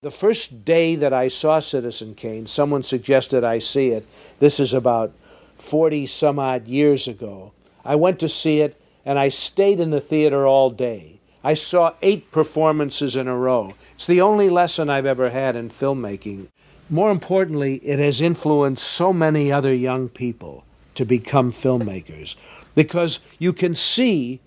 The first day that I saw Citizen Kane, someone suggested I see it. This is about 40 some odd years ago. I went to see it, and I stayed in the theater all day. I saw 8 performances in a row. It's the only lesson I've ever had in filmmaking. More importantly, it has influenced so many other young people to become filmmakers, because you can see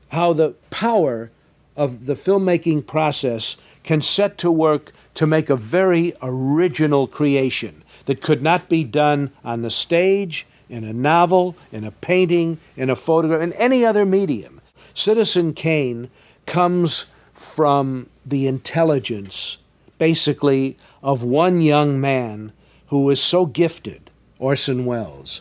how the power of the filmmaking process can set to work to make a very original creation that could not be done on the stage, in a novel, in a painting, in a photograph, in any other medium. Citizen Kane comes from the intelligence, basically, of one young man who was so gifted, Orson Welles,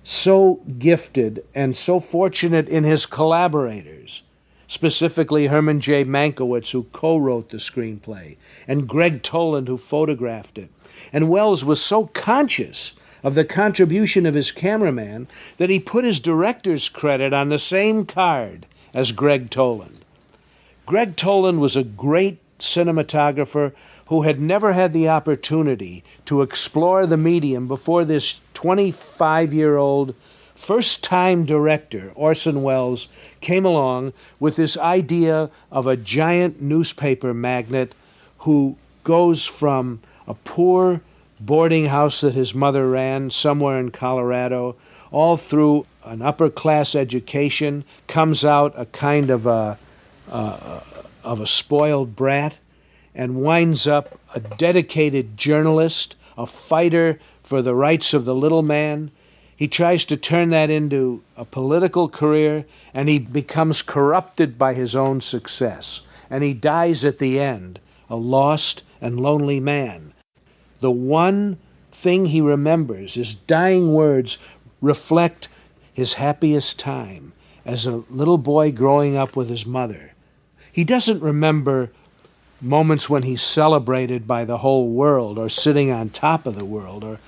so gifted and so fortunate in his collaborators, specifically Herman J. Mankiewicz, who co-wrote the screenplay, and Greg Toland, who photographed it. And Welles was so conscious of the contribution of his cameraman that he put his director's credit on the same card as Greg Toland. Greg Toland was a great cinematographer who had never had the opportunity to explore the medium before this 25-year-old first-time director, Orson Welles, came along with this idea of a giant newspaper magnate who goes from a poor boarding house that his mother ran somewhere in Colorado, all through an upper-class education, comes out a kind of a spoiled brat, and winds up a dedicated journalist, a fighter for the rights of the little man. He tries to turn that into a political career, and he becomes corrupted by his own success. And he dies at the end, a lost and lonely man. The one thing he remembers, his dying words, reflect his happiest time as a little boy growing up with his mother. He doesn't remember moments when he's celebrated by the whole world, or sitting on top of the world, or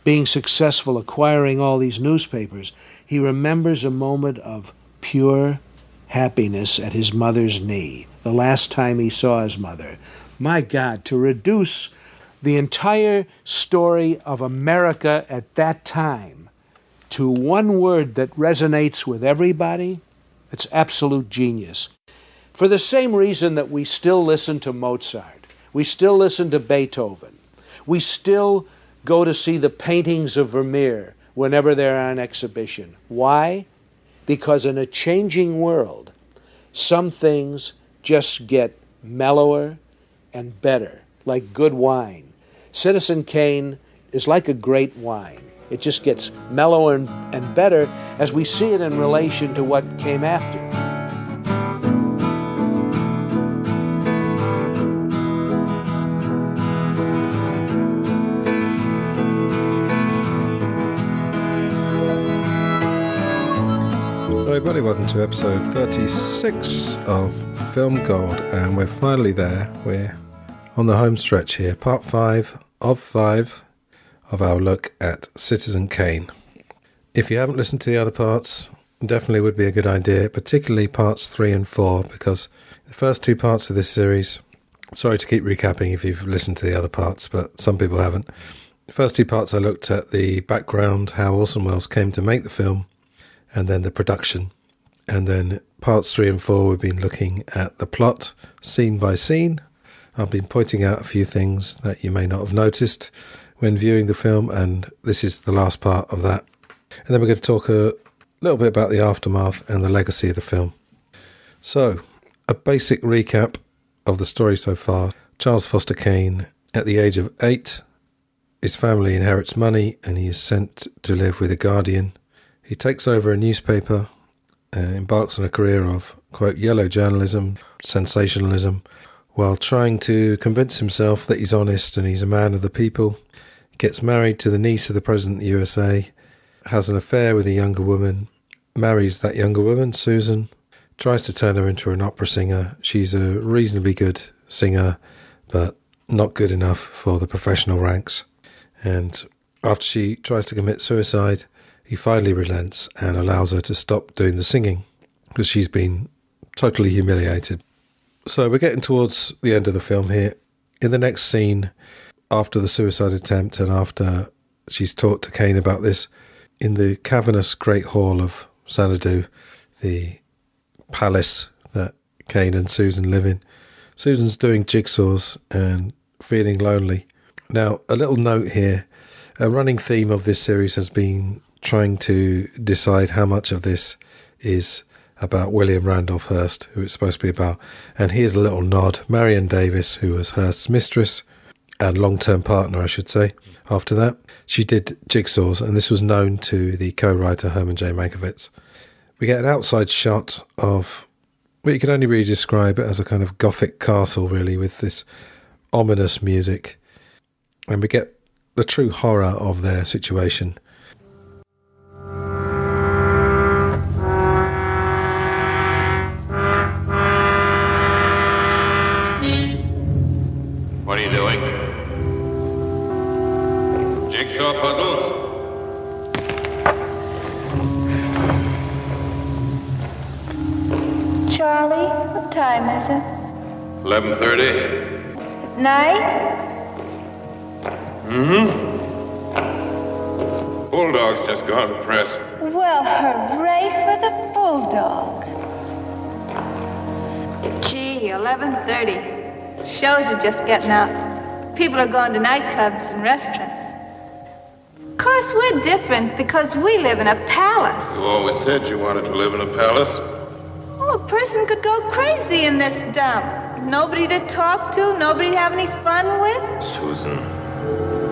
being successful, acquiring all these newspapers. He remembers a moment of pure happiness at his mother's knee, the last time he saw his mother. My God, to reduce the entire story of America at that time to one word that resonates with everybody, it's absolute genius. For the same reason that we still listen to Mozart, we still listen to Beethoven, we still go to see the paintings of Vermeer whenever they're on exhibition. Why? Because in a changing world, some things just get mellower and better, like good wine. Citizen Kane is like a great wine. It just gets mellower and better as we see it in relation to what came after. Hello everybody, welcome to episode 36 of Film Gold, and we're finally there. We're on the home stretch here, part 5 of our look at Citizen Kane. If you haven't listened to the other parts, definitely would be a good idea, particularly parts 3 and 4, because the first 2 parts of this series, sorry to keep recapping if you've listened to the other parts, but some people haven't. The first 2 parts I looked at the background, how Orson Welles came to make the film, and then the production. And then parts 3 and 4, we've been looking at the plot, scene by scene. I've been pointing out a few things that you may not have noticed when viewing the film, and this is the last part of that. And then we're going to talk a little bit about the aftermath and the legacy of the film. So, a basic recap of the story so far. Charles Foster Kane, at the age of 8, his family inherits money and he is sent to live with a guardian. He takes over a newspaper, embarks on a career of, quote, yellow journalism, sensationalism, while trying to convince himself that he's honest and he's a man of the people. He gets married to the niece of the President of the USA, has an affair with a younger woman, marries that younger woman, Susan, tries to turn her into an opera singer. She's a reasonably good singer, but not good enough for the professional ranks. And after she tries to commit suicide, he finally relents and allows her to stop doing the singing because she's been totally humiliated. So we're getting towards the end of the film here, In the next scene, after the suicide attempt and after she's talked to Kane about this, in the cavernous Great Hall of Xanadu, the palace that Kane and Susan live in, Susan's doing jigsaws and feeling lonely. Now, a little note here. A running theme of this series has been trying to decide how much of this is about William Randolph Hearst, who it's supposed to be about. And here's a little nod. Marion Davis, who was Hearst's mistress and long-term partner, I should say. After that, she did jigsaws, and this was known to the co-writer Herman J. Mankiewicz. We get an outside shot of what you can only really describe it as a kind of Gothic castle, really, with this ominous music. And we get the true horror of their situation. What are you doing? Jigsaw puzzles? Charlie, what time is it? 11:30. Night? Bulldog's just gone to press. Well, hooray for the bulldog. Gee, 11:30. Shows are just getting out. People are going to nightclubs and restaurants. Of course, we're different because we live in a palace. You always said you wanted to live in a palace. Oh, a person could go crazy in this dump. Nobody to talk to, nobody to have any fun with. Susan.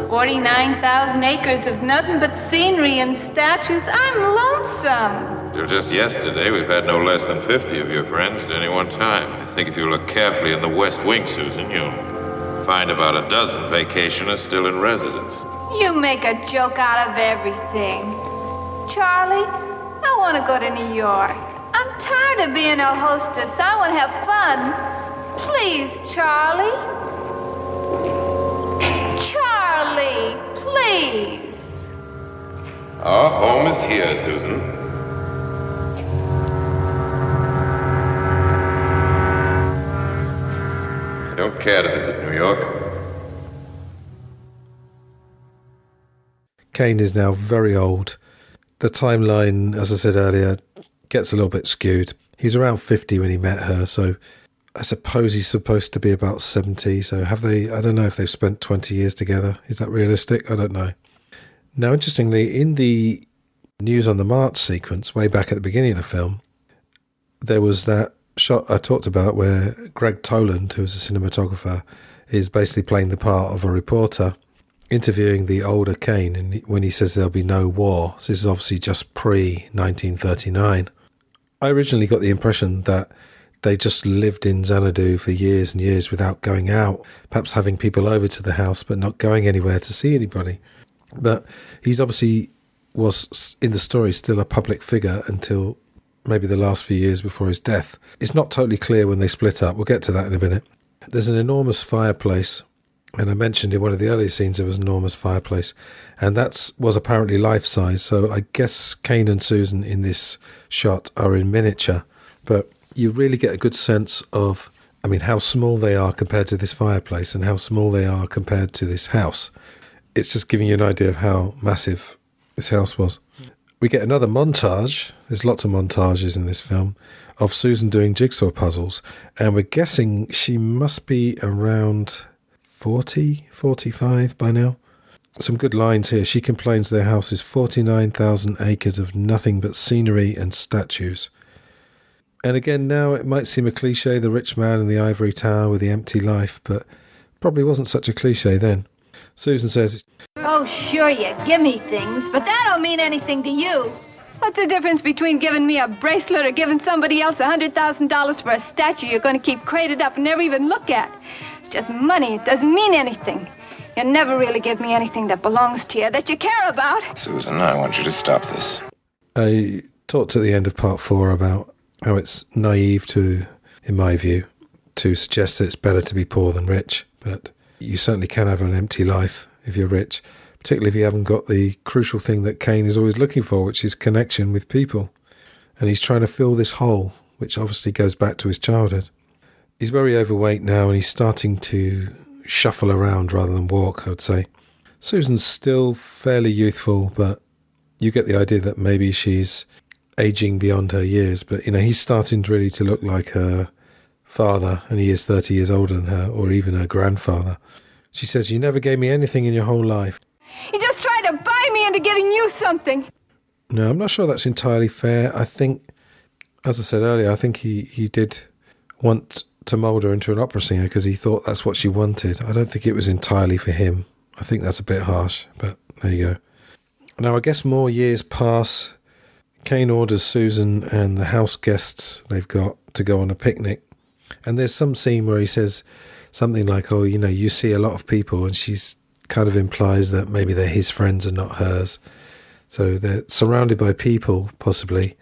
49,000 acres of nothing but scenery and statues. I'm lonesome. Till just yesterday, we've had no less than 50 of your friends at any one time. I think if you look carefully in the West Wing, Susan, you'll find about a dozen vacationers still in residence. You make a joke out of everything. Charlie, I want to go to New York. I'm tired of being a hostess. I want to have fun. Please, Charlie. Charlie, please. Our home is here, Susan. I don't care to visit New York. Kane is now very old. The timeline, as I said earlier, gets a little bit skewed. He's around 50 when he met her, so I suppose he's supposed to be about 70. So have they, I don't know if they've spent 20 years together. Is that realistic? I don't know. Now, interestingly, in the News on the March sequence, way back at the beginning of the film, there was that shot I talked about where Greg Toland, who was a cinematographer, is basically playing the part of a reporter interviewing the older Kane, and when he says there'll be no war. So this is obviously just pre-1939. I originally got the impression that they just lived in Xanadu for years and years without going out, perhaps having people over to the house but not going anywhere to see anybody. But he's obviously was, in the story, still a public figure until maybe the last few years before his death. It's not totally clear when they split up. We'll get to that in a minute. There's an enormous fireplace, and I mentioned in one of the earlier scenes there was an enormous fireplace, and that was apparently life-size. So I guess Kane and Susan in this shot are in miniature, but you really get a good sense of, I mean, how small they are compared to this fireplace and how small they are compared to this house. It's just giving you an idea of how massive this house was. We get another montage, there's lots of montages in this film, of Susan doing jigsaw puzzles, and we're guessing she must be around 40, 45 by now. Some good lines here. She complains their house is 49,000 acres of nothing but scenery and statues. And again, now it might seem a cliche, the rich man in the ivory tower with the empty life, but probably wasn't such a cliche then. Susan says, Oh, sure, you give me things, but that don't mean anything to you. What's the difference between giving me a bracelet or giving somebody else $100,000 for a statue you're going to keep crated up and never even look at? It's just money. It doesn't mean anything. You never really give me anything that belongs to you, that you care about. Susan, I want you to stop this. I talked at the end of part 4 about how it's naive to, in my view, to suggest that it's better to be poor than rich. But you certainly can have an empty life if you're rich, particularly if you haven't got the crucial thing that Kane is always looking for, which is connection with people. And he's trying to fill this hole, which obviously goes back to his childhood. He's very overweight now, and he's starting to shuffle around rather than walk, I would say. Susan's still fairly youthful, but you get the idea that maybe she's aging beyond her years. But, he's starting really to look like her father, and he is 30 years older than her, or even her grandfather. She says, "You never gave me anything in your whole life." You just tried to buy me into giving you something. No, I'm not sure that's entirely fair. I think, as I said earlier, I think he did want to mould her into an opera singer because he thought that's what she wanted. I don't think it was entirely for him. I think that's a bit harsh, but there you go. Now, I guess more years pass. Kane orders Susan and the house guests they've got to go on a picnic. And there's some scene where he says something like, "Oh, you see a lot of people," and she's kind of implies that maybe they're his friends and not hers. So they're surrounded by people, possibly.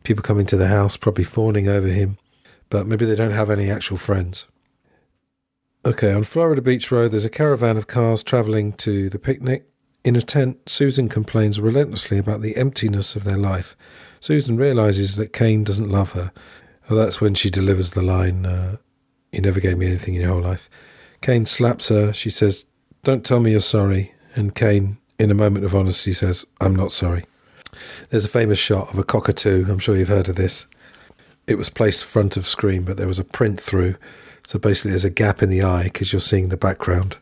People coming to the house, probably fawning over him. But maybe they don't have any actual friends. Okay, on Florida Beach Road, there's a caravan of cars travelling to the picnic. In a tent, Susan complains relentlessly about the emptiness of their life. Susan realises that Kane doesn't love her. Well, that's when she delivers the line, "You never gave me anything in your whole life." Kane slaps her. She says, "Don't tell me you're sorry." And Kane, in a moment of honesty, says, "I'm not sorry." There's a famous shot of a cockatoo. I'm sure you've heard of this. It was placed front of screen, but there was a print through. So basically there's a gap in the eye because you're seeing the background.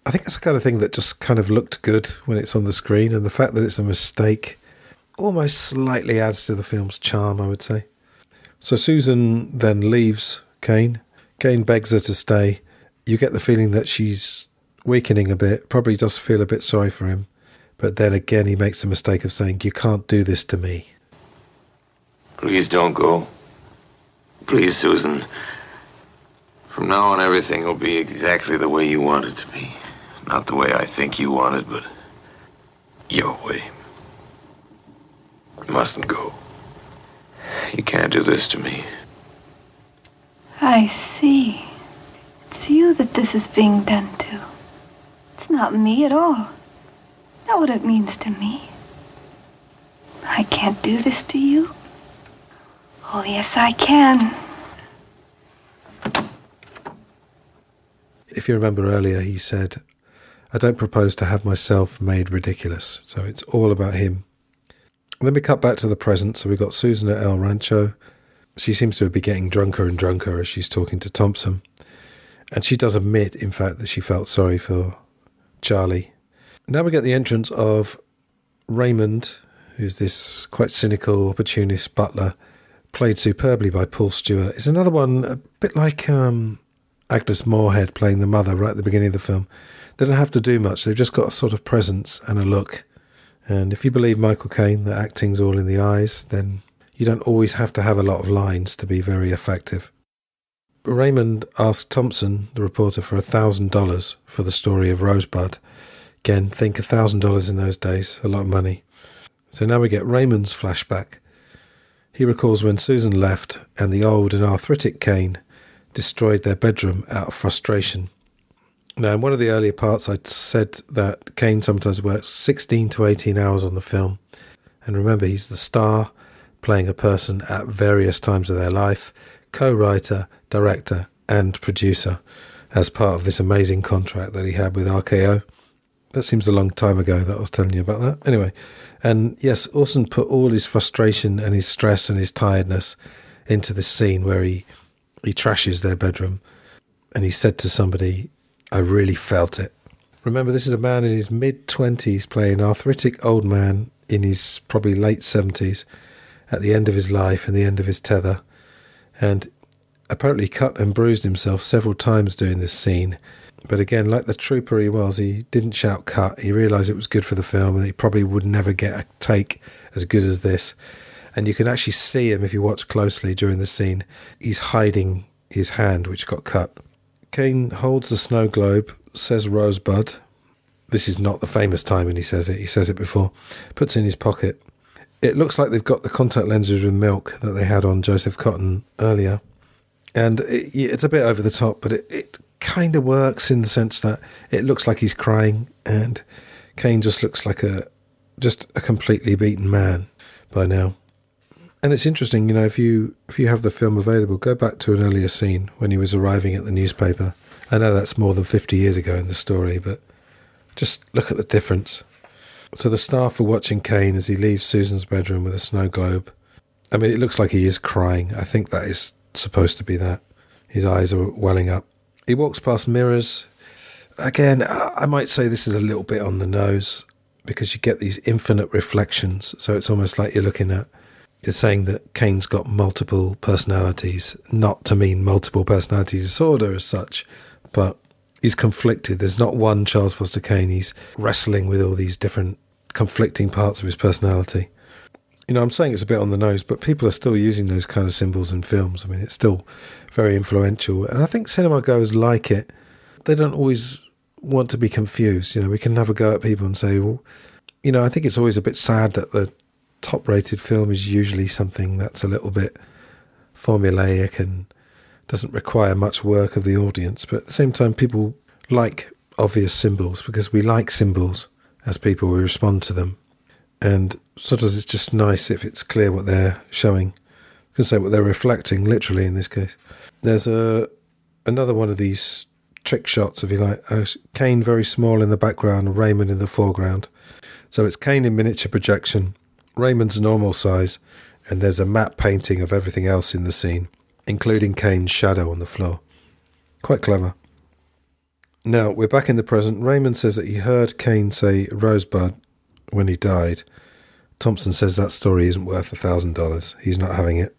I think that's the kind of thing that just kind of looked good when it's on the screen. And the fact that it's a mistake almost slightly adds to the film's charm, I would say. So Susan then leaves Kane. Kane begs her to stay. You get the feeling that she's weakening a bit, probably does feel a bit sorry for him. But then again, he makes the mistake of saying, "You can't do this to me." Please don't go. Please, Susan. From now on, everything will be exactly the way you want it to be. Not the way I think you want it, but your way. You mustn't go. You can't do this to me. I see. It's you that this is being done to. It's not me at all. Not what it means to me. I can't do this to you. Oh, yes, I can. If you remember earlier, he said, "I don't propose to have myself made ridiculous." So it's all about him. And then we cut back to the present. So we've got Susan at El Rancho. She seems to be getting drunker and drunker as she's talking to Thompson. And she does admit, in fact, that she felt sorry for Charlie. Now we get the entrance of Raymond, who's this quite cynical, opportunist butler, played superbly by Paul Stewart. It's another one, a bit like Agnes Moorehead playing the mother right at the beginning of the film. They don't have to do much. They've just got a sort of presence and a look. And if you believe Michael Caine, that acting's all in the eyes, then you don't always have to have a lot of lines to be very effective. Raymond asked Thompson, the reporter, for $1,000 for the story of Rosebud. Again, think $1,000 in those days, a lot of money. So now we get Raymond's flashback. He recalls when Susan left and the old and arthritic Kane destroyed their bedroom out of frustration. Now, in one of the earlier parts, I said that Kane sometimes works 16 to 18 hours on the film. And remember, he's the star, playing a person at various times of their life, co-writer, director, and producer, as part of this amazing contract that he had with RKO. That seems a long time ago that I was telling you about that. Anyway, and yes, Orson put all his frustration and his stress and his tiredness into this scene where he trashes their bedroom. And he said to somebody, "I really felt it." Remember, this is a man in his mid-20s playing an arthritic old man in his probably late 70s at the end of his life and the end of his tether. And apparently cut and bruised himself several times doing this scene. But again, like the trooper he was, he didn't shout cut. He realised it was good for the film and he probably would never get a take as good as this. And you can actually see him if you watch closely during the scene. He's hiding his hand, which got cut. Kane holds the snow globe, says Rosebud. This is not the famous time when he says it before. Puts it in his pocket. It looks like they've got the contact lenses with milk that they had on Joseph Cotton earlier. And it's a bit over the top, but it kind of works in the sense that it looks like he's crying and Kane just looks like a completely beaten man by now. And it's interesting, if you have the film available, go back to an earlier scene when he was arriving at the newspaper I know that's more than 50 years ago in the story, but just look at the difference. So the staff are watching Kane as he leaves Susan's bedroom with a snow globe. I mean, it looks like he is crying. I think that is supposed to be that. His eyes are welling up. He walks past mirrors. Again, I might say this is a little bit on the nose because you get these infinite reflections. So it's almost like you're saying that Kane's got multiple personalities, not to mean multiple personality disorder as such, but he's conflicted. There's not one Charles Foster Kane. He's wrestling with all these different conflicting parts of his personality. I'm saying it's a bit on the nose, but people are still using those kind of symbols in films. I mean, it's still very influential. And I think cinema goers like it. They don't always want to be confused. We can have a go at people and say, well, I think it's always a bit sad that the top-rated film is usually something that's a little bit formulaic and doesn't require much work of the audience. But at the same time, people like obvious symbols because we like symbols as people. We respond to them. And sometimes it's just nice if it's clear what they're showing. You can say what they're reflecting, literally in this case. There's another one of these trick shots, if you like. Kane very small in the background, Raymond in the foreground. So it's Kane in miniature projection, Raymond's normal size, and there's a matte painting of everything else in the scene, including Kane's shadow on the floor. Quite clever. Now, we're back in the present. Raymond says that he heard Kane say Rosebud when he died. Thompson says that story isn't worth $1,000. He's not having it.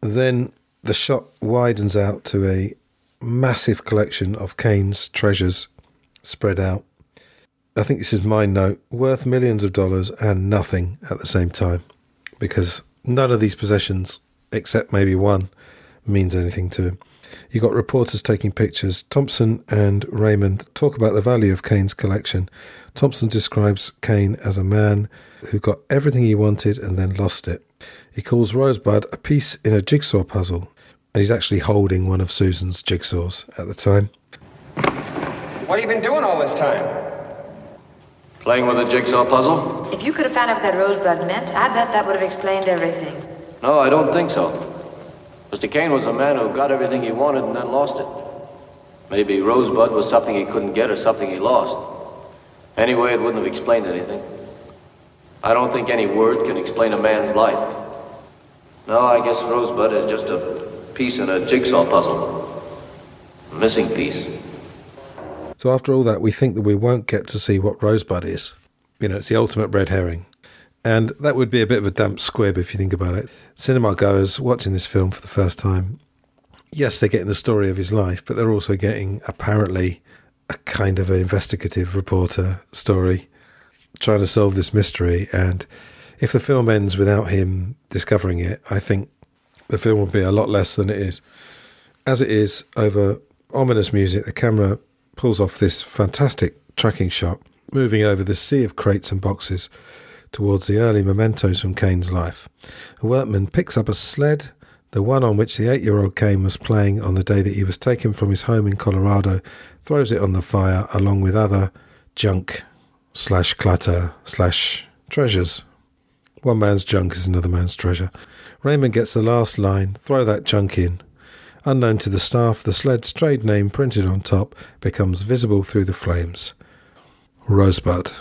Then the shot widens out to a massive collection of Kane's treasures spread out. I think this is my note, worth millions of dollars and nothing at the same time, because none of these possessions, except maybe one, means anything to him. You got reporters taking pictures. Thompson and Raymond talk about the value of Kane's collection. Thompson describes Kane as a man who got everything he wanted and then lost it. He calls Rosebud a piece in a jigsaw puzzle, and he's actually holding one of Susan's jigsaws at the time. What have you been doing all this time? Playing with a jigsaw puzzle? If you could have found out what that Rosebud meant, I bet that would have explained everything. No, I don't think so. Mr. Kane was a man who got everything he wanted and then lost it. Maybe Rosebud was something he couldn't get or something he lost. Anyway, it wouldn't have explained anything. I don't think any word can explain a man's life. No, I guess Rosebud is just a piece in a jigsaw puzzle. A missing piece. So after all that, we think that we won't get to see what Rosebud is. It's the ultimate red herring. And that would be a bit of a damp squib if you think about it. Cinema goers watching this film for the first time, yes, they're getting the story of his life, but they're also getting, apparently, a kind of an investigative reporter story trying to solve this mystery. And if the film ends without him discovering it, I think the film will be a lot less than it is. As it is, over ominous music, the camera pulls off this fantastic tracking shot, moving over the sea of crates and boxes towards the early mementos from Kane's life. A workman picks up a sled, the one on which the 8-year-old Kane was playing on the day that he was taken from his home in Colorado, throws it on the fire along with other junk / clutter / treasures. One man's junk is another man's treasure. Raymond gets the last line, throw that junk in. Unknown to the staff, the sled's trade name printed on top becomes visible through the flames. Rosebud.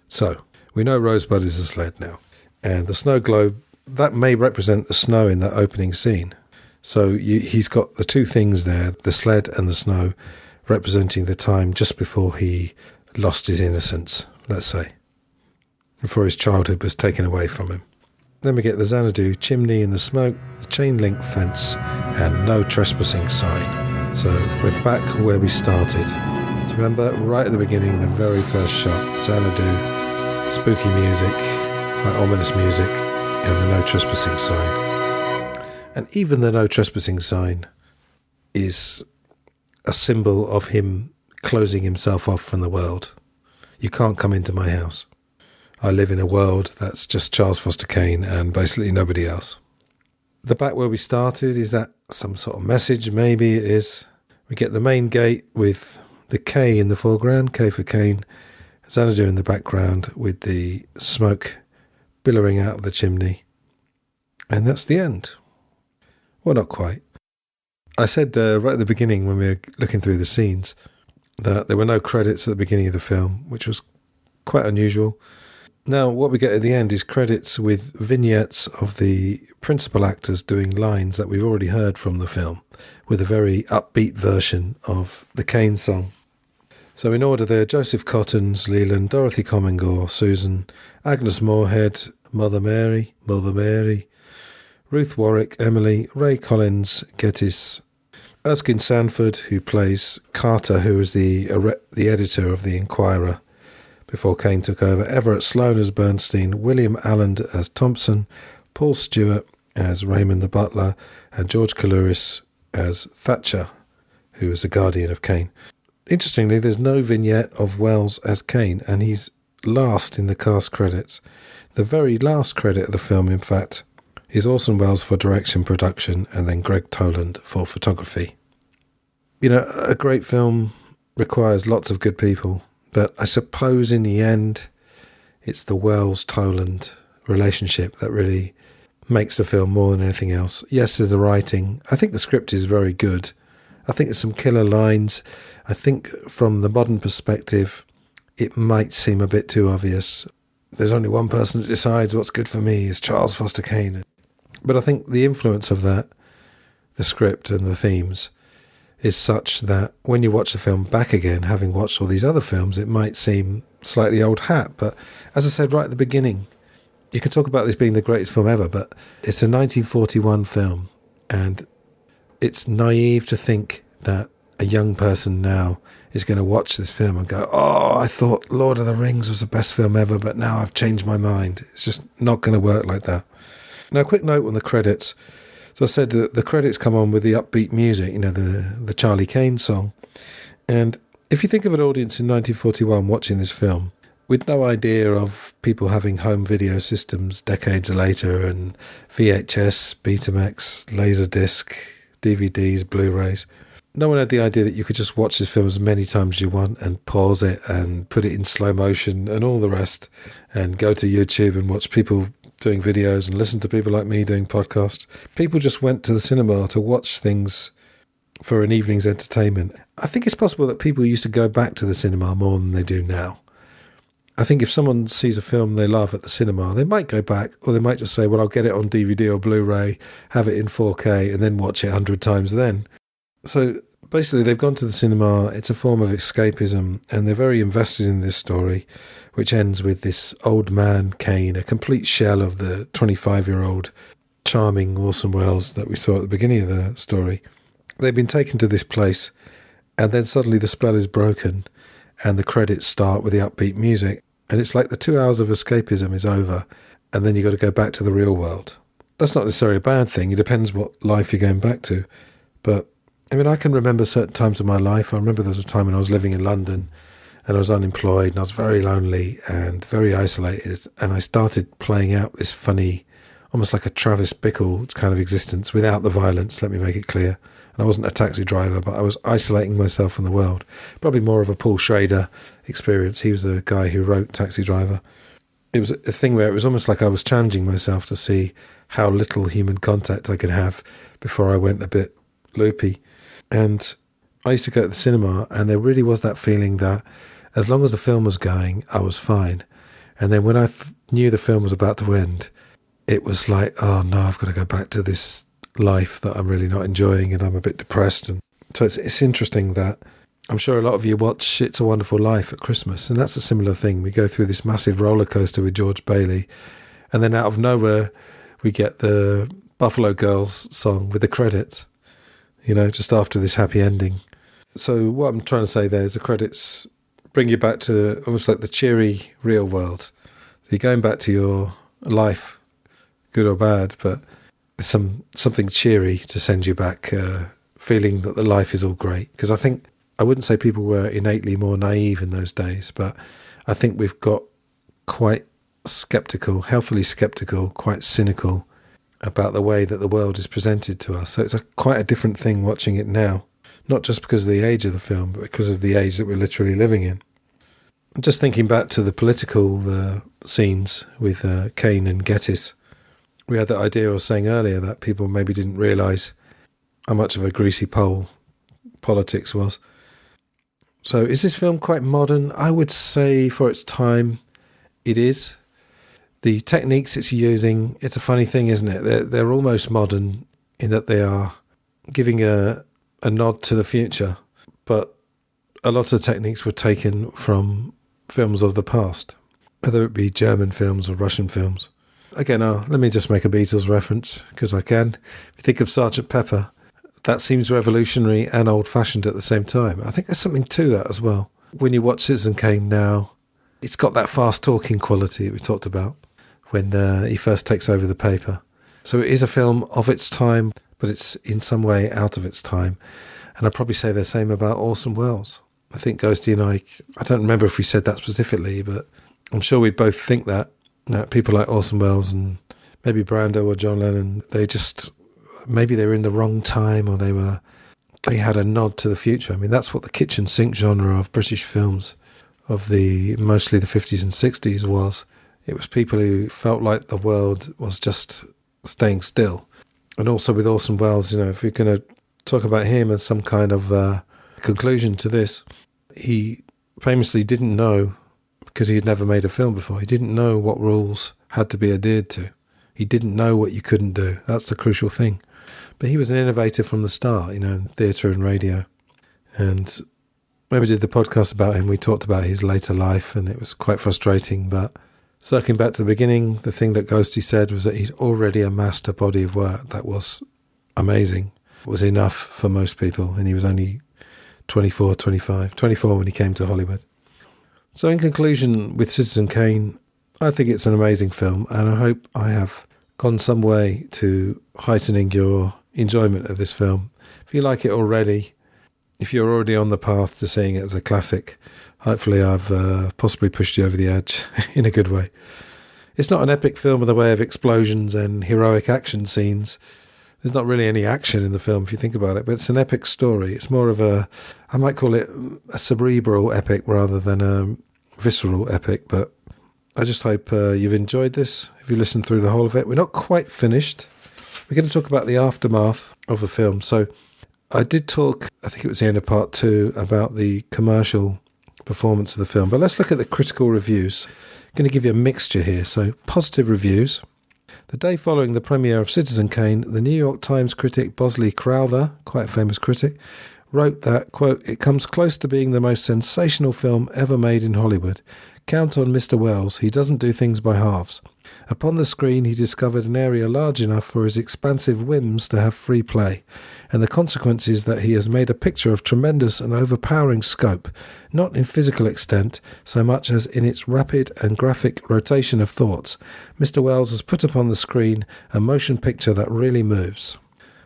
So, we know Rosebud is a sled now. And the snow globe, that may represent the snow in that opening scene. So he's got the two things there, the sled and the snow, representing the time just before he lost his innocence, let's say. Before his childhood was taken away from him. Then we get the Xanadu chimney in the smoke, the chain link fence, and no trespassing sign. So we're back where we started. Do you remember right at the beginning, the very first shot, Xanadu, spooky music, that ominous music, and the no trespassing sign. And even the no trespassing sign is a symbol of him closing himself off from the world. You can't come into my house. I live in a world that's just Charles Foster Kane and basically nobody else. The back where we started, is that some sort of message? Maybe it is. We get the main gate with the K in the foreground, K for Kane, Xanadu in the background with the smoke billowing out of the chimney. And that's the end. Well, not quite. I said right at the beginning when we were looking through the scenes that there were no credits at the beginning of the film, which was quite unusual. Now, what we get at the end is credits with vignettes of the principal actors doing lines that we've already heard from the film, with a very upbeat version of the Kane song. So in order there, Joseph Cottons, Leland, Dorothy Comingore, Susan, Agnes Moorehead, Mother Mary, Ruth Warwick, Emily, Ray Collins, Geddes, Erskine Sanford, who plays Carter, who was the editor of the Inquirer before Kane took over, Everett Sloane as Bernstein, William Alland as Thompson, Paul Stewart as Raymond the Butler, and George Coulouris as Thatcher, who was the guardian of Kane. Interestingly, there's no vignette of Wells as Kane, and he's last in the cast credits. The very last credit of the film, in fact, is Orson Welles for direction, production, and then Greg Toland for photography. You know, a great film requires lots of good people, but I suppose in the end, it's the Wells-Toland relationship that really makes the film more than anything else. Yes, there's the writing. I think the script is very good. I think there's some killer lines. I think from the modern perspective, it might seem a bit too obvious. There's only one person that decides what's good for me, is Charles Foster Kane. But I think the influence of that, the script and the themes, is such that when you watch the film back again, having watched all these other films, it might seem slightly old hat. But as I said right at the beginning, you can talk about this being the greatest film ever, but it's a 1941 film, and it's naive to think that a young person now is going to watch this film and go, oh, I thought Lord of the Rings was the best film ever, but now I've changed my mind. It's just not going to work like that. Now, a quick note on the credits. So I said that the credits come on with the upbeat music, you know, the Charlie Kane song. And if you think of an audience in 1941 watching this film, with no idea of people having home video systems decades later and VHS, Betamax, Laserdisc, DVDs, Blu-rays, no one had the idea that you could just watch this film as many times as you want and pause it and put it in slow motion and all the rest and go to YouTube and watch people doing videos and listen to people like me doing podcasts. People just went to the cinema to watch things for an evening's entertainment. I think it's possible that people used to go back to the cinema more than they do now. I think if someone sees a film they love at the cinema, they might go back, or they might just say, well, I'll get it on DVD or Blu-ray, have it in 4K, and then watch it 100 times then. So basically they've gone to the cinema, it's a form of escapism, and they're very invested in this story, which ends with this old man, Kane, a complete shell of the 25-year-old charming Orson Welles that we saw at the beginning of the story. They've been taken to this place, and then suddenly the spell is broken, and the credits start with the upbeat music, and it's like the 2 hours of escapism is over, and then you've got to go back to the real world. That's not necessarily a bad thing, it depends what life you're going back to, but I mean, I can remember certain times of my life. I remember there was a time when I was living in London and I was unemployed and I was very lonely and very isolated. And I started playing out this funny, almost like a Travis Bickle kind of existence without the violence, let me make it clear. And I wasn't a taxi driver, but I was isolating myself from the world. Probably more of a Paul Schrader experience. He was the guy who wrote Taxi Driver. It was a thing where it was almost like I was challenging myself to see how little human contact I could have before I went a bit loopy. And I used to go to the cinema, and there really was that feeling that as long as the film was going, I was fine. And then when I knew the film was about to end, it was like, oh no, I've got to go back to this life that I'm really not enjoying, and I'm a bit depressed. And so it's interesting that I'm sure a lot of you watch It's a Wonderful Life at Christmas, and that's a similar thing. We go through this massive roller coaster with George Bailey, and then out of nowhere, we get the Buffalo Girls song with the credits. You know, just after this happy ending. So what I'm trying to say there is the credits bring you back to almost like the cheery real world. So you're going back to your life, good or bad, but there's something cheery to send you back, feeling that the life is all great. Because I think, I wouldn't say people were innately more naive in those days, but I think we've got quite sceptical, healthily sceptical, quite cynical about the way that the world is presented to us. So it's quite a different thing watching it now, not just because of the age of the film, but because of the age that we're literally living in. Just thinking back to the political scenes with Kane and Geddes, we had that idea I was saying earlier that people maybe didn't realise how much of a greasy pole politics was. So is this film quite modern? I would say for its time, it is. The techniques it's using, it's a funny thing, isn't it? They're almost modern in that they are giving a nod to the future, but a lot of techniques were taken from films of the past, whether it be German films or Russian films. Again, let me just make a Beatles reference, because I can. If you think of Sgt. Pepper, that seems revolutionary and old-fashioned at the same time. I think there's something to that as well. When you watch Citizen Kane now, it's got that fast-talking quality that we talked about when he first takes over the paper. So it is a film of its time, but it's in some way out of its time. And I'd probably say the same about Orson Welles. I think Ghosty and I don't remember if we said that specifically, but I'm sure we both think that. People like Orson Welles and maybe Brando or John Lennon, maybe they were in the wrong time, or they had a nod to the future. I mean, that's what the kitchen sink genre of British films of mostly the 50s and 60s was. It was people who felt like the world was just staying still. And also with Orson Welles, if we're going to talk about him as some kind of conclusion to this, he famously didn't know, because he had never made a film before, he didn't know what rules had to be adhered to. He didn't know what you couldn't do. That's the crucial thing. But he was an innovator from the start, in theatre and radio. And when we did the podcast about him, we talked about his later life, and it was quite frustrating. But circling back to the beginning, the thing that Ghosty said was that he'd already amassed a body of work that was amazing. It was enough for most people, and he was only 24 when he came to Hollywood. So in conclusion, with Citizen Kane, I think it's an amazing film, and I hope I have gone some way to heightening your enjoyment of this film. If you like it already, if you're already on the path to seeing it as a classic, hopefully I've possibly pushed you over the edge in a good way. It's not an epic film in the way of explosions and heroic action scenes. There's not really any action in the film if you think about it, but it's an epic story. It's more of I might call it a cerebral epic rather than a visceral epic, but I just hope you've enjoyed this, if you listened through the whole of it. We're not quite finished. We're going to talk about the aftermath of the film. So I did talk, I think it was the end of part 2, about the commercial performance of the film, but let's look at the critical reviews. I'm going to give you a mixture here. So positive reviews. The day following the premiere of Citizen Kane, the New York Times critic Bosley Crowther, quite a famous critic, wrote that, quote, "It comes close to being the most sensational film ever made in Hollywood. Count on Mr. Welles, he doesn't do things by halves. Upon the screen he discovered an area large enough for his expansive whims to have free play, and the consequence is that he has made a picture of tremendous and overpowering scope, not in physical extent so much as in its rapid and graphic rotation of thoughts. Mr. Welles has put upon the screen a motion picture that really moves."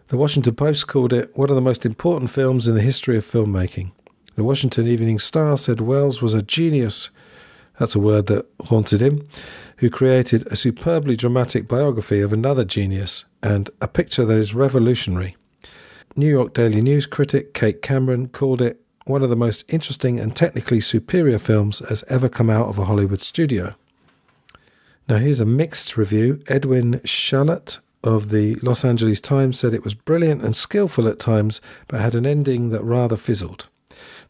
The Washington Post called it one of the most important films in the history of filmmaking. The Washington Evening Star said Welles was a genius, that's a word that haunted him, who created a superbly dramatic biography of another genius and a picture that is revolutionary. New York Daily News critic Kate Cameron called it one of the most interesting and technically superior films as ever come out of a Hollywood studio. Now here's a mixed review. Edwin Shallot of the Los Angeles Times said it was brilliant and skillful at times, but had an ending that rather fizzled.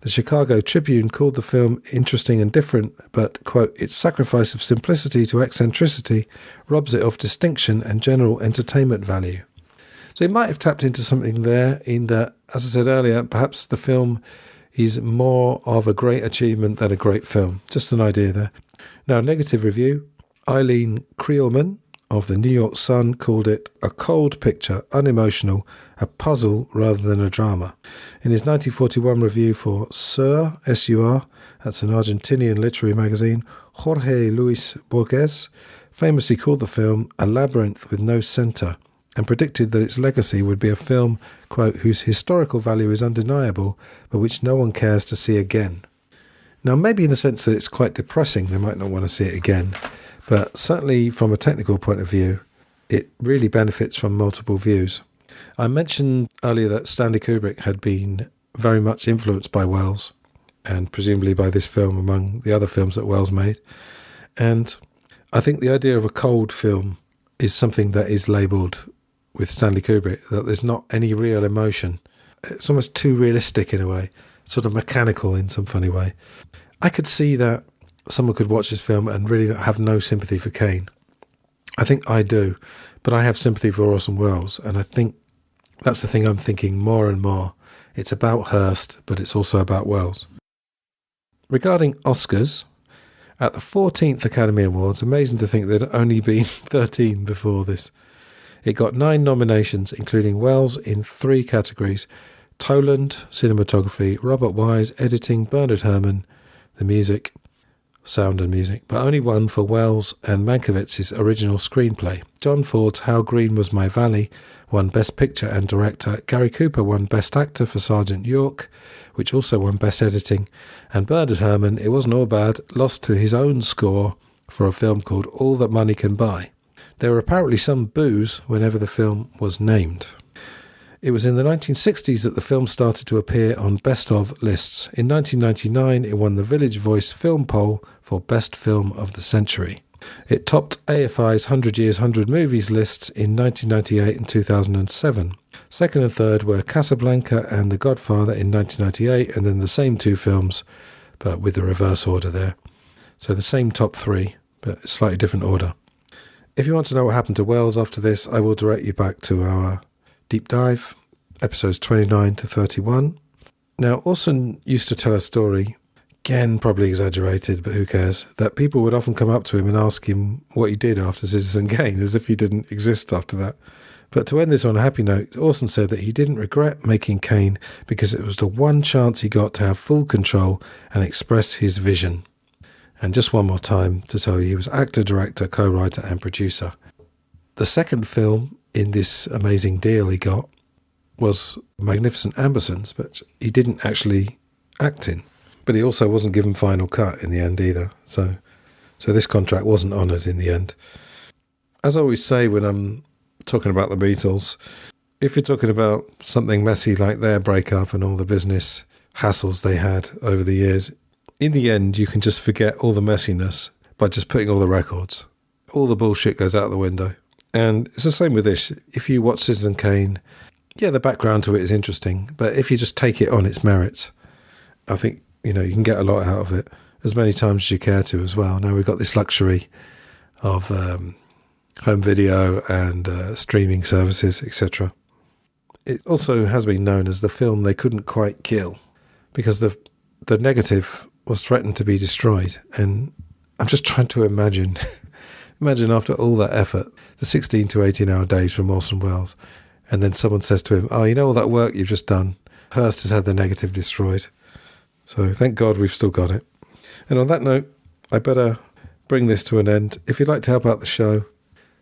The Chicago Tribune called the film interesting and different, but, quote, "its sacrifice of simplicity to eccentricity robs it of distinction and general entertainment value." So it might have tapped into something there in that, as I said earlier, perhaps the film is more of a great achievement than a great film. Just an idea there. Now, negative review. Eileen Creelman of the New York Sun called it a cold picture, unemotional, a puzzle rather than a drama. In his 1941 review for Sur, S-U-R, that's an Argentinian literary magazine, Jorge Luis Borges famously called the film a labyrinth with no centre, and predicted that its legacy would be a film, quote, "whose historical value is undeniable, but which no one cares to see again." Now, maybe in the sense that it's quite depressing, they might not want to see it again, but certainly from a technical point of view, it really benefits from multiple views. I mentioned earlier that Stanley Kubrick had been very much influenced by Welles, and presumably by this film among the other films that Welles made. And I think the idea of a cold film is something that is labelled with Stanley Kubrick, that there's not any real emotion. It's almost too realistic in a way, sort of mechanical in some funny way. I could see that someone could watch this film and really have no sympathy for Kane. I think I do, but I have sympathy for Orson Welles, and I think that's the thing I'm thinking more and more. It's about Hearst, but it's also about Welles. Regarding Oscars, at the 14th Academy Awards, amazing to think there'd only been 13 before this. It got 9 nominations, including Welles in 3 categories: Toland, cinematography; Robert Wise, editing; Bernard Herrmann, the music, sound and music, but only one for Welles and Mankiewicz's original screenplay. John Ford's How Green Was My Valley won Best Picture and Director. Gary Cooper won Best Actor for Sergeant York, which also won Best Editing. And Bernard Herrmann, It Wasn't All Bad, lost to his own score for a film called All That Money Can Buy. There were apparently some boos whenever the film was named. It was in the 1960s that the film started to appear on Best Of lists. In 1999, it won the Village Voice Film Poll for Best Film of the Century. It topped AFI's 100 Years, 100 Movies lists in 1998 and 2007. Second and third were Casablanca and The Godfather in 1998, and then the same 2 films, but with the reverse order there. So the same top 3, but slightly different order. If you want to know what happened to Welles after this, I will direct you back to our deep dive, episodes 29 to 31. Now, Orson used to tell a story, again probably exaggerated, but who cares, that people would often come up to him and ask him what he did after Citizen Kane, as if he didn't exist after that. But to end this on a happy note, Orson said that he didn't regret making Kane because it was the one chance he got to have full control and express his vision. And just one more time to tell you, he was actor, director, co-writer and producer. The second film in this amazing deal he got was Magnificent Ambersons, but he didn't actually act in. But he also wasn't given final cut in the end either. So this contract wasn't honoured in the end. As I always say when I'm talking about the Beatles, if you're talking about something messy like their breakup and all the business hassles they had over the years, in the end, you can just forget all the messiness by just putting all the records. All the bullshit goes out the window. And it's the same with this. If you watch Citizen Kane, yeah, the background to it is interesting, but if you just take it on its merits, I think, you can get a lot out of it, as many times as you care to as well. Now we've got this luxury of home video and streaming services, etc. It also has been known as the film they couldn't quite kill, because the negative was threatened to be destroyed. And I'm just trying to imagine after all that effort, the 16 to 18 hour days from Orson Welles, and then someone says to him, oh, all that work you've just done, Hearst has had the negative destroyed. So thank God we've still got it. And on that note, I better bring this to an end. If you'd like to help out the show,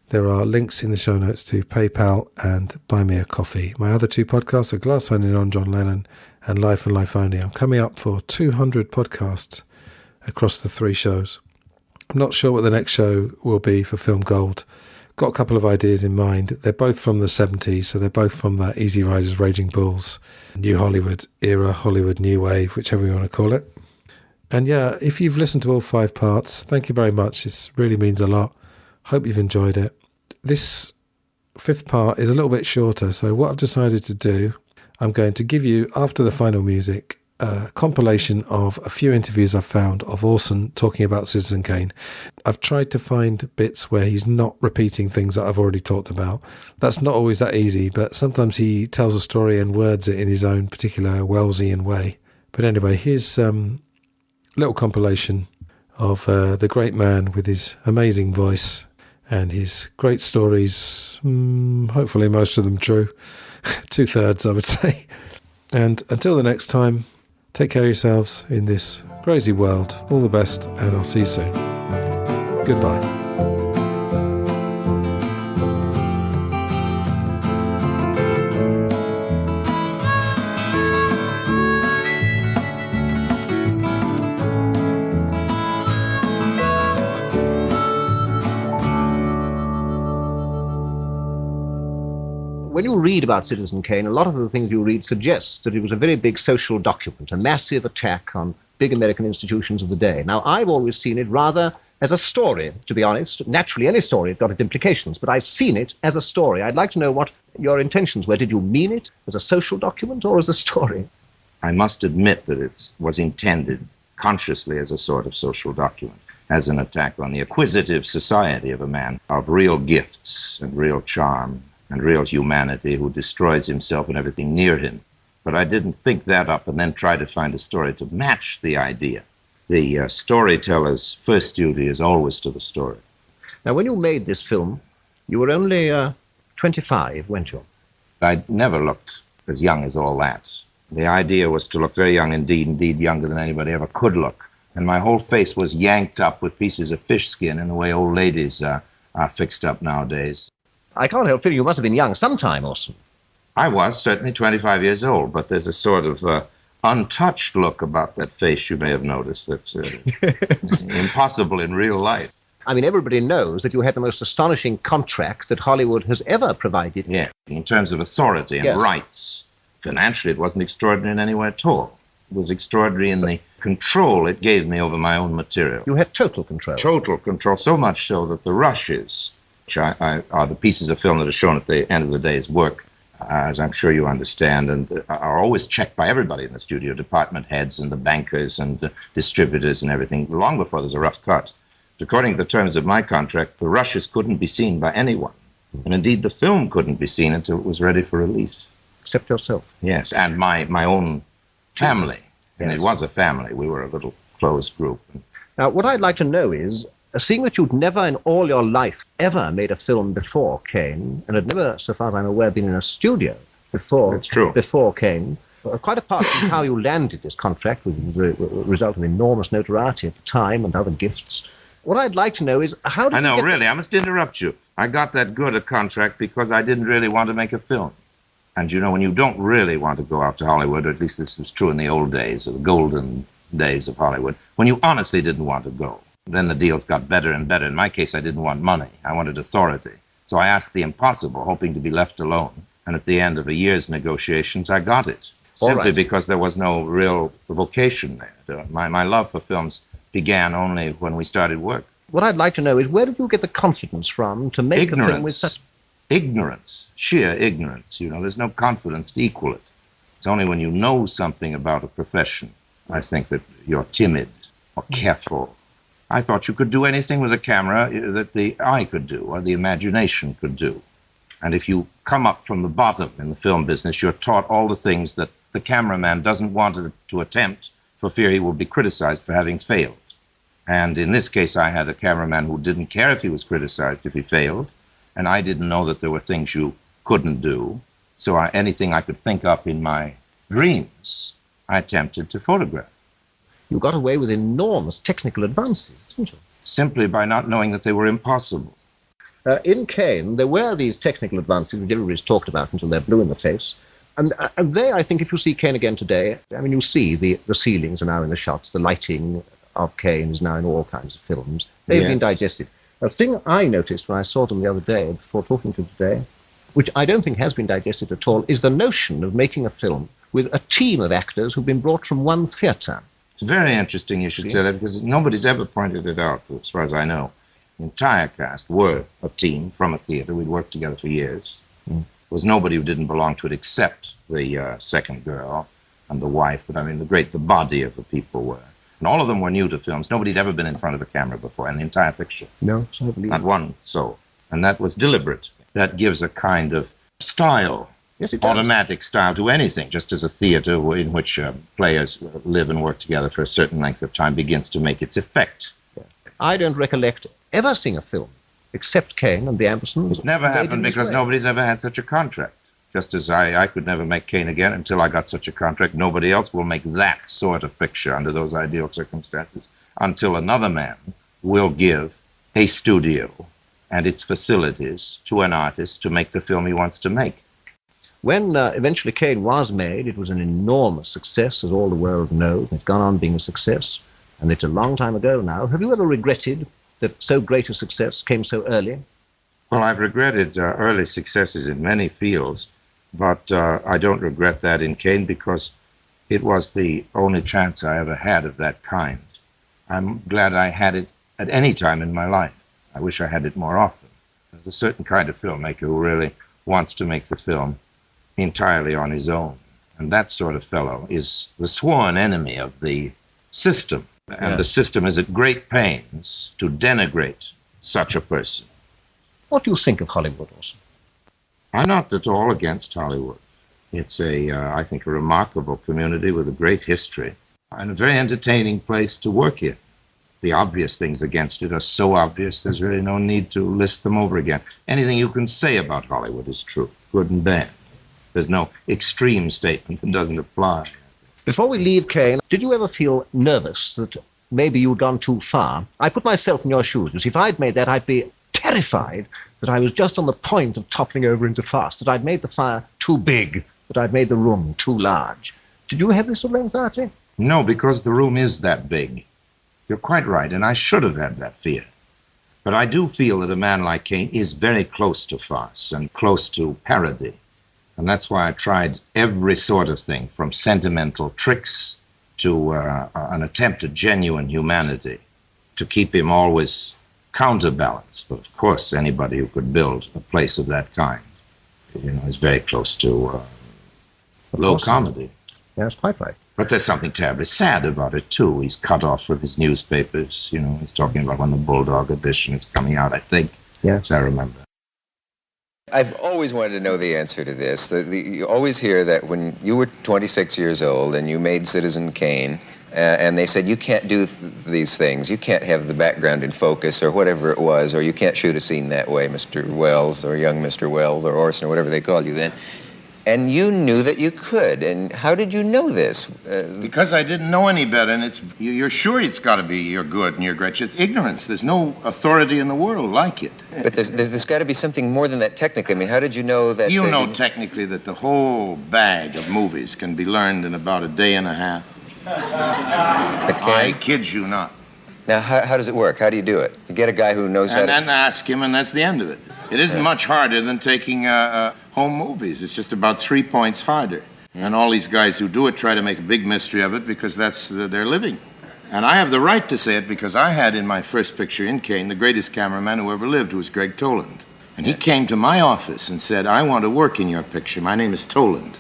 there are links in the show notes to PayPal and Buy Me a Coffee. My other 2 podcasts are Glass Onion on John Lennon and Life and Life Only. I'm coming up for 200 podcasts across the 3 shows. I'm not sure what the next show will be for Film Gold. Got a couple of ideas in mind. They're both from the 70s, so they're both from that Easy Riders, Raging Bulls, New Hollywood era, Hollywood New Wave, whichever you want to call it. And yeah, if you've listened to all 5 parts, thank you very much. It really means a lot. Hope you've enjoyed it. This 5th part is a little bit shorter, so what I've decided to do, I'm going to give you, after the final music, a compilation of a few interviews I've found of Orson talking about Citizen Kane. I've tried to find bits where he's not repeating things that I've already talked about. That's not always that easy, but sometimes he tells a story and words it in his own particular Wellesian way. But anyway, here's little compilation of the great man with his amazing voice and his great stories, hopefully most of them true, 2/3 I would say. And until the next time, take care of yourselves in this crazy world. All the best, and I'll see you soon. Goodbye. When you read about Citizen Kane, a lot of the things you read suggests that it was a very big social document, a massive attack on big American institutions of the day. Now, I've always seen it rather as a story, to be honest. Naturally, any story has got its implications, but I've seen it as a story. I'd like to know what your intentions were. Did you mean it as a social document or as a story? I must admit that it was intended consciously as a sort of social document, as an attack on the acquisitive society of a man of real gifts and real charm and real humanity who destroys himself and everything near him. But I didn't think that up and then try to find a story to match the idea. The storyteller's first duty is always to the story. Now, when you made this film, you were only 25, weren't you? I never looked as young as all that. The idea was to look very young indeed younger than anybody ever could look. And my whole face was yanked up with pieces of fish skin in the way old ladies are fixed up nowadays. I can't help feeling you must have been young sometime, Orson. I was certainly 25 years old, but there's a sort of untouched look about that face you may have noticed that's impossible in real life. I mean, everybody knows that you had the most astonishing contract that Hollywood has ever provided. Yeah, in terms of authority and rights. Financially, it wasn't extraordinary in any way at all. It was extraordinary in the control it gave me over my own material. You had total control. Total control, so much so that the rushes, which are the pieces of film that are shown at the end of the day's work, as I'm sure you understand, and are always checked by everybody in the studio, department heads and the bankers and distributors and everything, long before there's a rough cut. According to the terms of my contract, the rushes couldn't be seen by anyone. And indeed, the film couldn't be seen until it was ready for release. Except yourself. Yes, and my own family. And it was a family. We were a little closed group. Now, what I'd like to know is, seeing that you'd never in all your life ever made a film before Kane, and had never, so far as I'm aware, been in a studio before Kane, quite apart from how you landed this contract, which was a result of enormous notoriety at the time and other gifts, what I'd like to know is how did I must interrupt you. I got that good a contract because I didn't really want to make a film. And you know, when you don't really want to go out to Hollywood, or at least this was true in the old days, or the golden days of Hollywood, when you honestly didn't want to go, then the deals got better and better. In my case, I didn't want money. I wanted authority. So I asked the impossible, hoping to be left alone. And at the end of a year's negotiations, I got it. Simply because there was no real vocation there. My love for films began only when we started work. What I'd like to know is, where did you get the confidence from to make a film with such... Ignorance, sheer ignorance. You know, there's no confidence to equal it. It's only when you know something about a profession, I think, that you're timid or careful. I thought you could do anything with a camera that the eye could do or the imagination could do. And if you come up from the bottom in the film business, you're taught all the things that the cameraman doesn't want to attempt for fear he will be criticized for having failed. And in this case, I had a cameraman who didn't care if he was criticized if he failed, and I didn't know that there were things you couldn't do. So anything I could think up in my dreams, I attempted to photograph. You got away with enormous technical advances, didn't you? Simply by not knowing that they were impossible. In Kane, there were these technical advances which everybody's talked about until they're blue in the face. And they, I think, if you see Kane again today, I mean, you see the ceilings are now in the shots, the lighting of Kane is now in all kinds of films. They've been digested. A thing I noticed when I saw them the other day, before talking to you today, which I don't think has been digested at all, is the notion of making a film with a team of actors who've been brought from one theatre. It's very interesting you should say that, because nobody's ever pointed it out, as far as I know. The entire cast were a team from a theatre. We'd worked together for years. There was nobody who didn't belong to it except the second girl and the wife, but I mean the body of the people were. And all of them were new to films. Nobody had ever been in front of a camera before, in the entire picture. No, so I believe not one soul. And that was deliberate. That gives a kind of style, automatic style to anything, just as a theatre in which players live and work together for a certain length of time begins to make its effect. I don't recollect ever seeing a film, except Kane and the Ambersons. It's never happened because nobody's ever had such a contract. Just as I could never make Kane again until I got such a contract. Nobody else will make that sort of picture under those ideal circumstances until another man will give a studio and its facilities to an artist to make the film he wants to make. When eventually Kane was made, it was an enormous success, as all the world knows. It's gone on being a success, and it's a long time ago now. Have you ever regretted that so great a success came so early? Well, I've regretted early successes in many fields, but I don't regret that in Kane because it was the only chance I ever had of that kind. I'm glad I had it at any time in my life. I wish I had it more often. There's a certain kind of filmmaker who really wants to make the film entirely on his own. And that sort of fellow is the sworn enemy of the system. And the system is at great pains to denigrate such a person. What do you think of Hollywood, Orson? I'm not at all against Hollywood. It's I think, a remarkable community with a great history and a very entertaining place to work in. The obvious things against it are so obvious, there's really no need to list them over again. Anything you can say about Hollywood is true, good and bad. There's no extreme statement that doesn't apply. Before we leave Kane, did you ever feel nervous that maybe you'd gone too far? I put myself in your shoes. You see, if I'd made that, I'd be terrified that I was just on the point of toppling over into fast, that I'd made the fire too big, that I'd made the room too large. Did you have this sort of anxiety? No, because the room is that big. You're quite right, and I should have had that fear. But I do feel that a man like Kane is very close to farce and close to parody. And that's why I tried every sort of thing, from sentimental tricks to an attempt at genuine humanity, to keep him always counterbalanced. But of course, anybody who could build a place of that kind, is very close to low comedy. Yeah, that's quite right. But there's something terribly sad about it, too. He's cut off with his newspapers. He's talking about when the Bulldog edition is coming out, I think. Yes, I remember. I've always wanted to know the answer to this. You always hear that when you were 26 years old and you made Citizen Kane, and they said, you can't do these things. You can't have the background in focus or whatever it was, or you can't shoot a scene that way, Mr. Welles, or young Mr. Welles, or Orson, or whatever they called you then. And you knew that you could. And how did you know this? Because I didn't know any better, and you're sure it's got to be you're good and you're great. It's ignorance. There's no authority in the world like it. But there's got to be something more than that technically. I mean, how did you know that... You know technically that the whole bag of movies can be learned in about a day and a half. I kid you not. Now, how does it work? How do you do it? You get a guy who knows how to... And ask him, and that's the end of it. It isn't much harder than taking home movies. It's just about 3 points harder. And all these guys who do it try to make a big mystery of it because that's their living. And I have the right to say it because I had in my first picture in Kane the greatest cameraman who ever lived, who was Greg Toland. And he came to my office and said, I want to work in your picture. My name is Toland.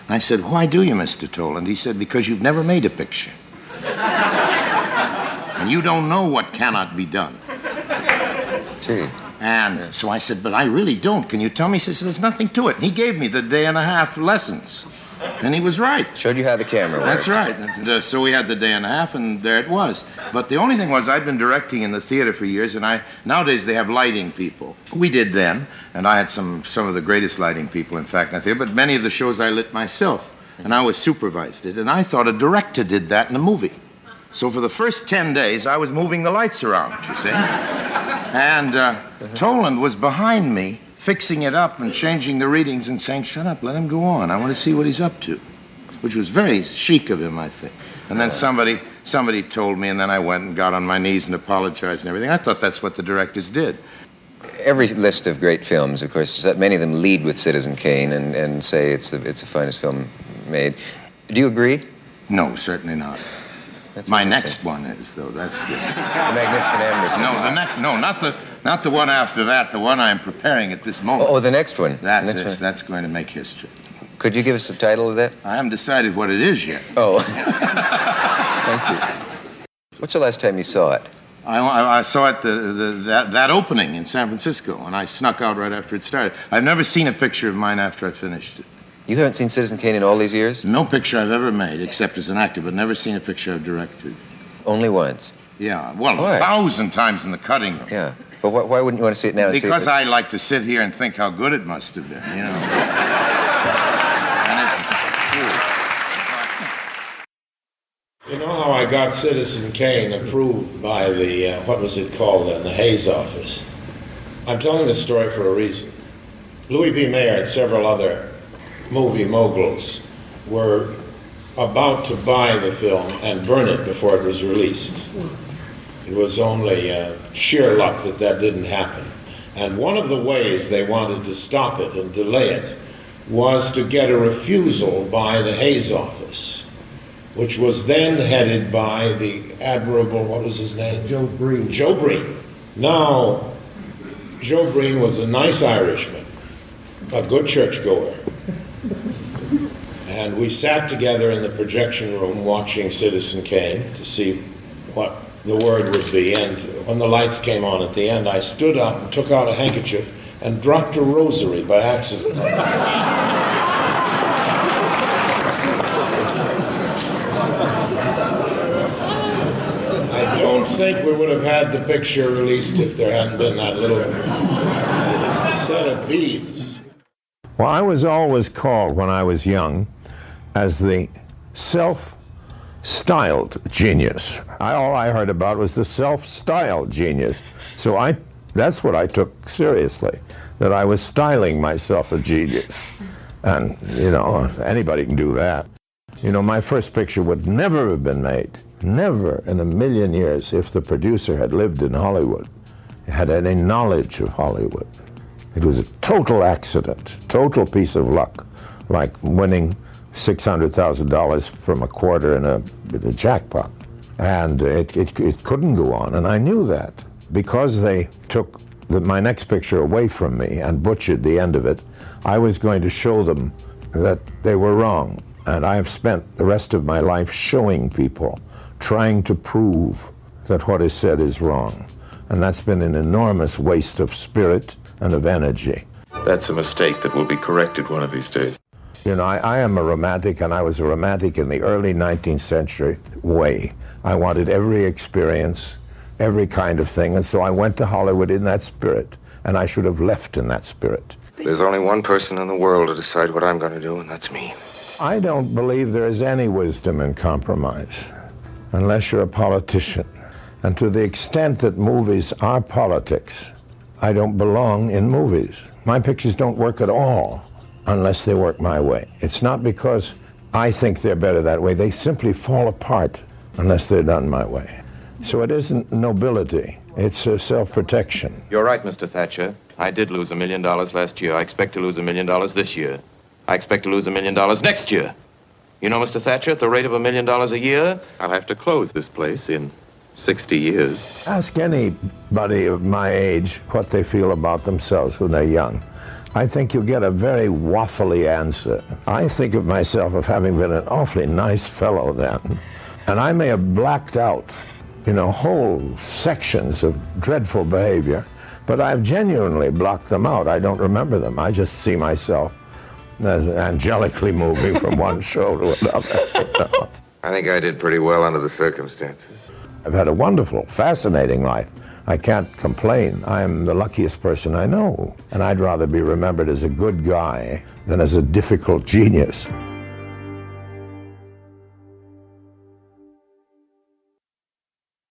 And I said, why do you, Mr. Toland? He said, because you've never made a picture. And you don't know what cannot be done. Gee. And so I said, but I really don't. Can you tell me? He says, there's nothing to it. And he gave me the day and a half lessons. And he was right. Showed you how the camera worked. That's right. And, so we had the day and a half, and there it was. But the only thing was, I'd been directing in the theater for years, and nowadays they have lighting people. We did then, and I had some of the greatest lighting people, in fact, in the theater, but many of the shows I lit myself, and I was supervised it. And I thought a director did that in a movie. So for the first 10 days, I was moving the lights around, you see. And Toland was behind me, fixing it up and changing the readings and saying, shut up, let him go on. I want to see what he's up to, which was very chic of him, I think. And then somebody told me, and then I went and got on my knees and apologized and everything. I thought that's what the directors did. Every list of great films, of course, many of them lead with Citizen Kane and say it's the finest film made. Do you agree? No, certainly not. That's my next one is, though. That's the Magnificent Amber. No, not the one after that. The one I'm preparing at this moment. Oh, the next one. That's going to make history. Could you give us the title of that? I haven't decided what it is yet. Oh, I see. What's the last time you saw it? I saw it that opening in San Francisco, and I snuck out right after it started. I've never seen a picture of mine after I finished it. You haven't seen Citizen Kane in all these years? No picture I've ever made, except as an actor, but never seen a picture I've directed. Only once? Yeah, well, 1,000 times in the cutting room. Yeah, but why wouldn't you want to see it now? Because I like to sit here and think how good it must have been, you know. You know how I got Citizen Kane approved by the, what was it called then, the Hayes office? I'm telling this story for a reason. Louis B. Mayer and several other movie moguls were about to buy the film and burn it before it was released. It was only sheer luck that didn't happen. And one of the ways they wanted to stop it and delay it was to get a refusal by the Hayes office. which was then headed by the admirable, what was his name? Joe Breen. Joe Breen. Now, Joe Breen was a nice Irishman, a good churchgoer. And we sat together in the projection room watching Citizen Kane to see what the word would be. And when the lights came on at the end, I stood up and took out a handkerchief and dropped a rosary by accident. I don't think we would have had the picture released if there hadn't been that little set of beads. Well, I was always called, when I was young, as the self-styled genius. All I heard about was the self-styled genius. So that's what I took seriously, that I was styling myself a genius. And, anybody can do that. My first picture would never have been made, never in a million years, if the producer had lived in Hollywood, had any knowledge of Hollywood. It was a total accident, total piece of luck, like winning $600,000 from a quarter in a jackpot. And it couldn't go on, and I knew that. Because they took my next picture away from me and butchered the end of it, I was going to show them that they were wrong. And I have spent the rest of my life showing people, trying to prove that what is said is wrong. And that's been an enormous waste of spirit and of energy. That's a mistake that will be corrected one of these days. I am a romantic, and I was a romantic in the early 19th century way. I wanted every experience, every kind of thing, and so I went to Hollywood in that spirit, and I should have left in that spirit. There's only one person in the world to decide what I'm going to do, and that's me. I don't believe there is any wisdom in compromise, unless you're a politician. And to the extent that movies are politics, I don't belong in movies. My pictures don't work at all unless they work my way. It's not because I think they're better that way. They simply fall apart unless they're done my way. So it isn't nobility. It's self-protection. You're right, Mr. Thatcher. I did lose $1 million last year. I expect to lose $1 million this year. I expect to lose $1 million next year. Mr. Thatcher, at the rate of $1 million a year, I'll have to close this place in 60 years. Ask anybody of my age what they feel about themselves when they're young. I think you'll get a very waffly answer. I think of myself as having been an awfully nice fellow then. And I may have blacked out, whole sections of dreadful behavior, but I've genuinely blocked them out. I don't remember them. I just see myself as angelically moving from one show to another. I think I did pretty well under the circumstances. I've had a wonderful, fascinating life. I can't complain. I am the luckiest person I know, and I'd rather be remembered as a good guy than as a difficult genius.